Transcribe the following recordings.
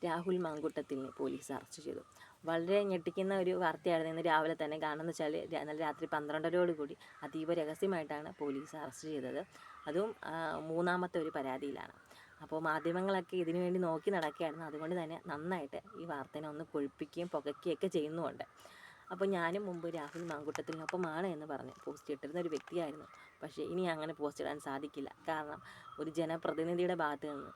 Rahul മാങ്കൂട്ടത്തിലിനെ police arrest ചെയ്തു. വളരെ ഞെട്ടിക്കുന്ന ഒരു വാർത്തയായിരുന്നു ഇന്ന് രാവിലെ തന്നെ. കാരണം എന്ന് വെച്ചാൽ ഇന്നലെ രാത്രി 12:30 അതീവ രഹസ്യമായിട്ടാണ് പോലീസ് അറസ്റ്റ് ചെയ്തത്. അതും മൂന്നാമത്തെ ഒരു പരാതിയിലാണ്. അപ്പോൾ മാധ്യമങ്ങളൊക്കെ ഇതിനു വേണ്ടി നോക്കി നടക്കുകയായിരുന്നു. അതുകൊണ്ട് തന്നെ നന്നായിട്ട് ഈ വാർത്തേനെ ഒന്ന് കൊഴുപ്പിക്കുകയും പുകയ്ക്കുകയൊക്കെ ചെയ്യുന്നുമുണ്ട്. അപ്പോൾ ഞാനും മുമ്പ് രാഹുൽ മാങ്കൂട്ടത്തിലിനൊപ്പമാണ് എന്ന് പറഞ്ഞ് പോസ്റ്റ് ഇട്ടിരുന്ന ഒരു വ്യക്തിയായിരുന്നു. പക്ഷേ ഇനി അങ്ങനെ പോസ്റ്റ് ഇടാൻ സാധിക്കില്ല. കാരണം ഒരു ജനപ്രതിനിധിയുടെ ഭാഗത്ത് നിന്ന്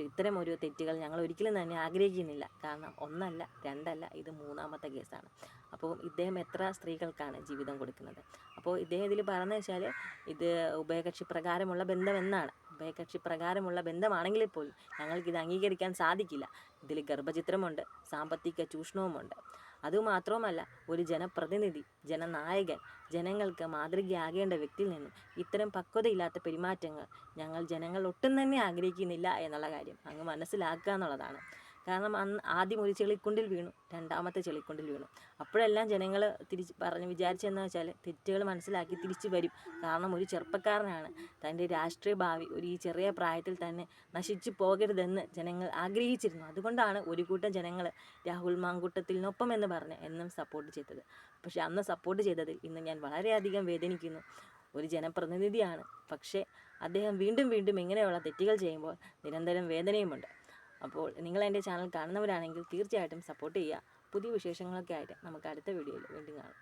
ഇത്തരം ഒരു തെറ്റുകൾ ഞങ്ങൾ ഒരിക്കലും തന്നെ ആഗ്രഹിക്കുന്നില്ല. കാരണം ഒന്നല്ല രണ്ടല്ല, ഇത് മൂന്നാമത്തെ കേസാണ്. അപ്പോൾ ഇദ്ദേഹം എത്ര സ്ത്രീകൾക്കാണ് ജീവിതം കൊടുക്കുന്നത്. അപ്പോൾ ഇദ്ദേഹം ഇതിൽ പറഞ്ഞതെന്ന് വെച്ചാൽ ഇത് ഉഭയകക്ഷി പ്രകാരമുള്ള ബന്ധമെന്നാണ്. ഉഭയകക്ഷി പ്രകാരമുള്ള ബന്ധമാണെങ്കിൽ പോലും ഞങ്ങൾക്കിത് അംഗീകരിക്കാൻ സാധിക്കില്ല. ഇതിൽ ഗർഭചിത്രമുണ്ട്, സാമ്പത്തിക ചൂഷണവുമുണ്ട്. അതുമാത്രവുമല്ല, ഒരു ജനപ്രതിനിധി, ജനനായകൻ, ജനങ്ങൾക്ക് മാതൃകയാകേണ്ട വ്യക്തിയിൽ നിന്നും ഇത്തരം പക്വതയില്ലാത്ത പെരുമാറ്റങ്ങൾ ജനങ്ങൾ ഒട്ടും തന്നെ ആഗ്രഹിക്കുന്നില്ല എന്നുള്ള കാര്യം അങ്ങ് മനസ്സിലാക്കുക എന്നുള്ളതാണ്. കാരണം ആദ്യം ഒരു ചെളിക്കുണ്ടിൽ വീണു, രണ്ടാമത്തെ ചെളിക്കുണ്ടിൽ വീണു. അപ്പോഴെല്ലാം ജനങ്ങൾ വിചാരിച്ചതെന്ന് വെച്ചാൽ തെറ്റുകൾ മനസ്സിലാക്കി തിരിച്ചു വരും. കാരണം ഒരു ചെറുപ്പക്കാരനാണ്, തൻ്റെ രാഷ്ട്രീയ ഭാവി ഈ ചെറിയ പ്രായത്തിൽ തന്നെ നശിച്ചു പോകരുതെന്ന് ജനങ്ങൾ ആഗ്രഹിച്ചിരുന്നു. അതുകൊണ്ടാണ് ഒരു കൂട്ടം ജനങ്ങൾ രാഹുൽ മാങ്കൂട്ടത്തിലിനൊപ്പം എന്ന് പറഞ്ഞ് എന്നും സപ്പോർട്ട് ചെയ്തത്. പക്ഷേ അന്ന് സപ്പോർട്ട് ചെയ്തതിൽ ഇന്ന് ഞാൻ വളരെയധികം വേദനിക്കുന്നു. ഒരു ജനപ്രതിനിധിയാണ്, പക്ഷേ അദ്ദേഹം വീണ്ടും വീണ്ടും ഇങ്ങനെയുള്ള തെറ്റുകൾ ചെയ്യുമ്പോൾ നിരന്തരം വേദനയുമുണ്ട്. അപ്പോൾ നിങ്ങൾ എൻ്റെ ചാനൽ കാണുന്നവരാണെങ്കിൽ തീർച്ചയായിട്ടും സപ്പോർട്ട് ചെയ്യുക. പുതിയ വിശേഷങ്ങളൊക്കെ ആയിട്ട് നമുക്ക് അടുത്ത വീഡിയോയിൽ വീണ്ടും കാണാം.